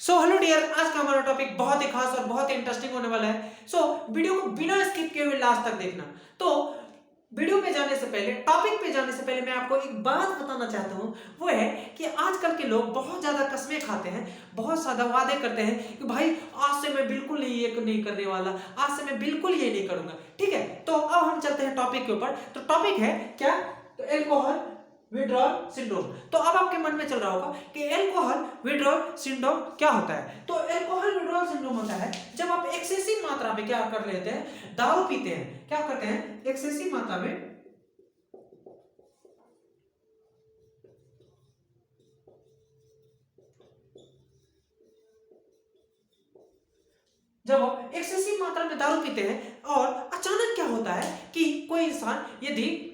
So hello dear, आज का हमारा टॉपिक बहुत ही खास और बहुत ही इंटरेस्टिंग होने वाला है। वीडियो को बिना स्किप किए हुए लास्ट तक देखना। तो वीडियो पे जाने से पहले, टॉपिक पे जाने से पहले मैं आपको एक बात बताना चाहता हूँ। वो है कि आजकल के लोग बहुत ज्यादा कस्में खाते हैं, बहुत ज्यादा वादे करते हैं कि भाई आज से मैं बिल्कुल ये नहीं करने वाला, आज से मैं बिल्कुल ये नहीं करूंगा। ठीक है, तो अब हम चलते हैं टॉपिक के ऊपर। तो टॉपिक है क्या? तो एल्कोहल विड्रॉल सिंड्रोम। तो अब आपके मन में चल रहा होगा कि एल्कोहल विड्रॉल सिंड्रोम क्या होता है। तो एल्कोहल विड्रॉल सिंड्रोम होता है जब आप एक्सेसिव मात्रा में क्या कर लेते हैं, दारू पीते हैं। क्या करते हैं? एक्सेसिव मात्रा में जब आप एक्सेसिव मात्रा में दारू पीते हैं और अचानक क्या होता है कि कोई इंसान यदि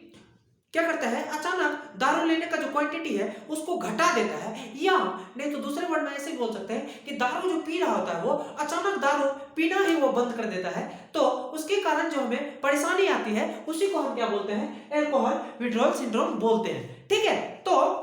क्या करता है, अचानक दारू लेने का जो क्वांटिटी है उसको घटा देता है, या नहीं तो दूसरे वर्ड में ऐसे बोल सकते हैं कि दारू जो पी रहा होता है वो अचानक दारू पीना ही वो बंद कर देता है, तो उसके कारण जो हमें परेशानी आती है उसी को हम क्या बोलते हैं? एल्कोहल विड्रॉल सिंड्रोम बोलते हैं। ठीक है, तो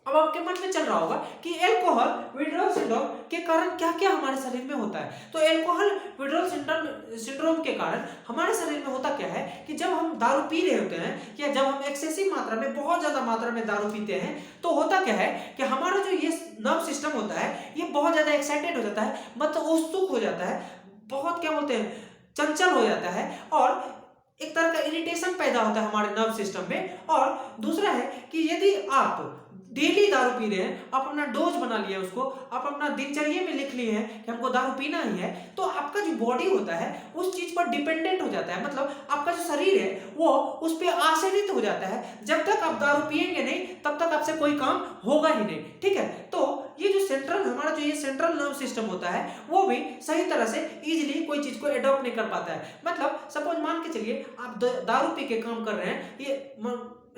अब आपके मन में चल रहा होगा कि अल्कोहल विड्रॉल सिंड्रोम के कारण क्या क्या हमारे शरीर में होता है। तो अल्कोहल विड्रॉल सिंड्रोम के कारण हमारे शरीर में होता क्या है कि जब हम दारू पी रहे होते हैं या जब हम एक्सेसिव मात्रा में, बहुत ज्यादा मात्रा में दारू पीते हैं, तो होता क्या है कि हमारा जो ये नर्व सिस्टम होता है ये बहुत ज्यादा एक्साइटेड हो जाता है, मतलब उत्सुक हो जाता है, बहुत क्या बोलते हैं, चंचल हो जाता है, और एक तरह का इरिटेशन पैदा होता है हमारे नर्व सिस्टम में। और दूसरा है कि यदि आप डेली दारू पी रहे हैं, आप अपना डोज बना लिया, उसको आप अपना दिनचर्या में लिख लिए हैं कि हमको दारू पीना ही है, तो आपका जो बॉडी होता है उस चीज पर डिपेंडेंट हो जाता है, मतलब आपका जो शरीर है वो उस पर आश्रित हो जाता है। जब तक आप दारू पिएंगे नहीं तब तक आपसे कोई काम होगा ही नहीं। ठीक है, तो ये जो हमारा जो ये सेंट्रल नर्व सिस्टम होता है वो भी सही तरह से इजीली कोई चीज को एडॉप्ट नहीं कर पाता है। मतलब सपोज मान के चलिए आप दारू पी के काम कर रहे हैं ये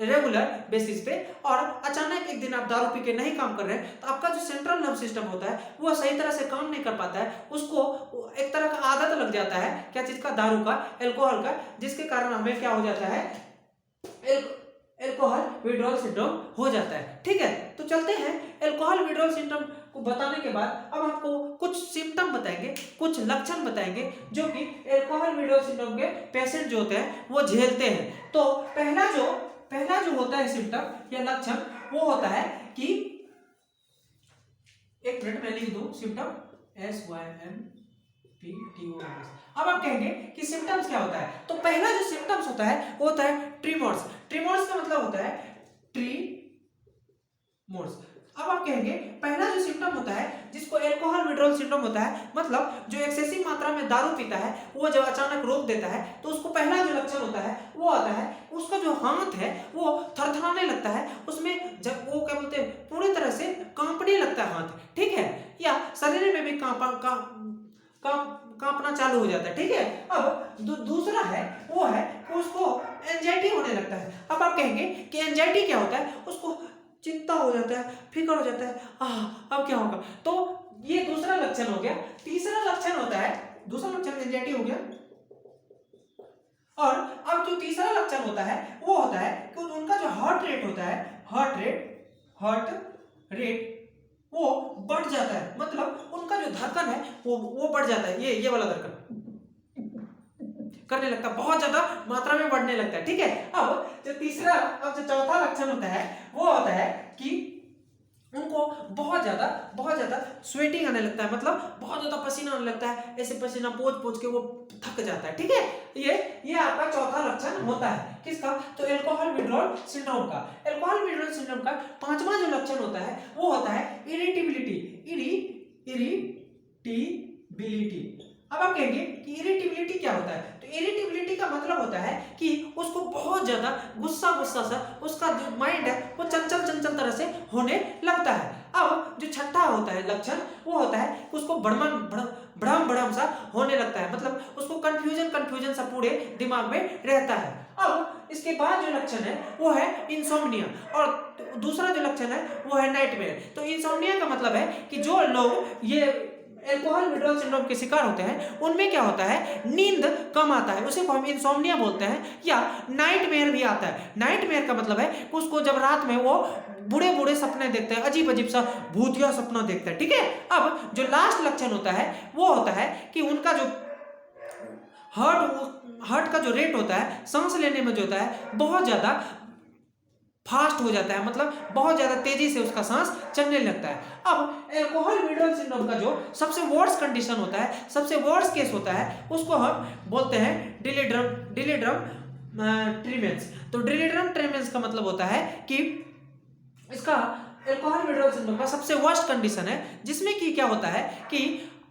रेगुलर बेसिस पे, और अचानक एक दिन आप दारू पी के नहीं काम कर रहे हैं, तो आपका जो सेंट्रल नर्व सिस्टम होता है वो सही तरह से काम नहीं कर पाता है, उसको एक तरह का आदत लग जाता है, क्या चीज का? दारू का, एल्कोहल का, जिसके कारण हमें क्या हो जाता है? एल्कोहल विड्रॉल सिंड्रोम हो जाता है। ठीक है, तो चलते हैं एल्कोहल विड्रॉल सिंड्रोम को बताने के बाद अब आपको कुछ सिम्टम बताएंगे, कुछ लक्षण बताएंगे जो कि एल्कोहल विड्रॉल सिंड्रोम के पेशेंट जो होते हैं वो झेलते हैं। तो पहला जो होता है सिम्टम या लक्षण वो होता है कि, एक मिनट में लिख दूं सिम्टम, SYMPTOMS। अब आप कहेंगे कि सिम्टम्स क्या होता है। तो पहला जो सिम्टम्स होता है वो होता है ट्रीमोर्स। ट्रीमोर्स का मतलब होता है ट्रीमोर्स। अब आप कहेंगे पहला जो सिम्टम होता है जिसको एल्कोहल विड्रॉल सिंड्रोम होता है, मतलब जो एक्सेसिव मात्रा में दारू पीता है वो जब अचानक रोक देता है, तो उसको पहला जो लक्षण होता है वो आता है उसका जो हाथ है वो थरथराने लगता है, उसमें जब वो क्या बोलते हैं, पूरी तरह से कांपने लगता है हाथ। ठीक है, या शरीर में भी कांपना चालू हो जाता है। ठीक है, अब दूसरा है वो है कि उसको एंजाइटी होने लगता है। अब आप कहेंगे कि एंजाइटी क्या होता है? उसको चिंता हो जाता है, फिक्र हो जाता है, अब क्या होगा। तो ये दूसरा लक्षण हो गया। तीसरा लक्षण होता है, दूसरा लक्षण एंजाइटी हो गया, और अब जो तीसरा लक्षण होता है वो होता है कि उनका जो हार्ट रेट होता है, हार्ट रेट वो बढ़ जाता है, मतलब उनका जो धड़कन है वो बढ़ जाता है, ये वाला धड़कन करने लगता है, बहुत ज्यादा मात्रा में बढ़ने लगता है। ठीक है, अब जो चौथा लक्षण होता है वो होता है कि उनको बहुत ज्यादा स्वेटिंग आने लगता है, मतलब बहुत ज्यादा पसीना आने लगता है, ऐसे पसीना पोंछ के वो थक जाता है। ठीक है, ये आपका चौथा लक्षण होता है किसका? तो एल्कोहल विड्रॉल सिंड्रोम का। एल्कोहल विड्रॉल सिंड्रोम का पांचवा जो लक्षण होता है वो होता है इरिटेबिलिटी। अब आप कहेंगे कि इरिटेबिलिटी क्या होता है। तो इरिटेबिलिटी का मतलब होता है कि उसको बहुत ज्यादा गुस्सा सा उसका जो माइंड है वो चंचल तरह से होने लगता है। अब जो छठा होता है लक्षण वो होता है कि उसको भ्रम सा होने लगता है, मतलब उसको कंफ्यूजन सा पूरे दिमाग में रहता है। अब इसके बाद जो लक्षण है वो है इंसोम्निया, और दूसरा जो लक्षण है वो है नाइटमेयर। तो इंसोम्निया का मतलब है कि जो लोग ये अल्कोहल विड्रॉल सिंड्रोम के शिकार होते हैं उनमें क्या होता है, नींद कम आता है, उसे को हम इंसोम्निया बोलते हैं, या नाइटमेयर भी आता है। नाइटमेयर का मतलब है कि उसको जब रात में वो बुरे बुरे सपने देखते हैं, अजीब अजीब सा भूतिया सपना देखते हैं, ठीक है। अब जो लास्ट लक्षण होता है वो होता है कि उनका जो हार्ट का जो रेट होता है सांस लेने में जो होता है बहुत ज्यादा फास्ट हो जाता है, मतलब बहुत ज्यादा तेजी से उसका सांस चलने लगता है। अब अल्कोहल विड्रॉल सिंड्रोम का जो सबसे वर्स्ट कंडीशन होता है, सबसे वर्स्ट केस होता है, उसको हम बोलते हैं डिलीड्रम ट्रीमेंस। तो डिलीड्रम ट्रीमेंस का मतलब होता है कि इसका अल्कोहल विड्रॉल सिंड्रोम का सबसे वर्स्ट कंडीशन है, जिसमें कि क्या होता है कि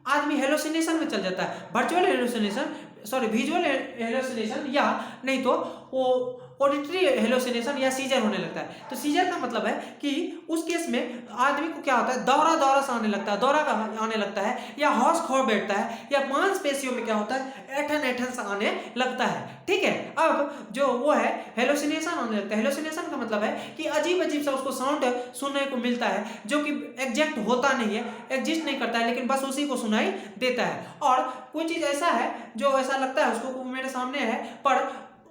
आदमी हेलोसिनेशन में चल जाता है, virtual hallucination, sorry visual hallucination, या नहीं तो वो ऑडिटरी हेलोसिनेशन या सीजर होने लगता है। तो सीजर का मतलब है कि उस केस में आदमी को क्या होता है, दौरा दौरा सा आने लगता है, दौरा आने लगता है, या होश खो बैठता है, या मांसपेशियों में क्या होता है, ऐठन ऐठन सा आने लगता है, ठीक है। अब जो वो है हेलोसिनेशन आने लगता है। हेलोसिनेशन का मतलब है कि अजीब अजीब सा उसको साउंड सुनने को मिलता है जो कि एग्जैक्ट होता नहीं है, एग्जिस्ट नहीं करता है, लेकिन बस उसी को सुनाई देता है। और कोई चीज ऐसा है जो ऐसा लगता है उसको मेरे सामने है, पर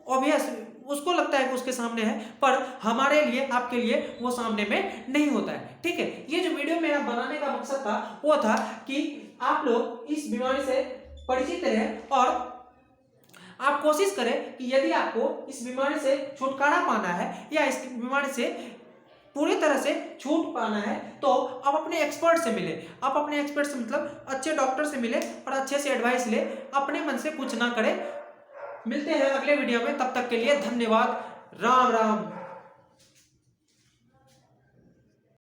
ऑब्वियस उसको लगता है कि उसके सामने है, पर हमारे लिए, आपके लिए वो सामने में नहीं होता है, ठीक है। ये जो वीडियो मेरा बनाने का मकसद था वो था कि आप लोग इस बीमारी से परिचित रहें और आप कोशिश करें कि यदि आपको इस बीमारी से छुटकारा पाना है या इस बीमारी से पूरी तरह से छूट पाना है, तो आप अपने एक्सपर्ट से मिले। आप अपने एक्सपर्ट से मतलब अच्छे डॉक्टर से मिले और अच्छे से एडवाइस ले, अपने मन से कुछ ना करें। मिलते हैं अगले वीडियो में, तब तक के लिए धन्यवाद। राम राम।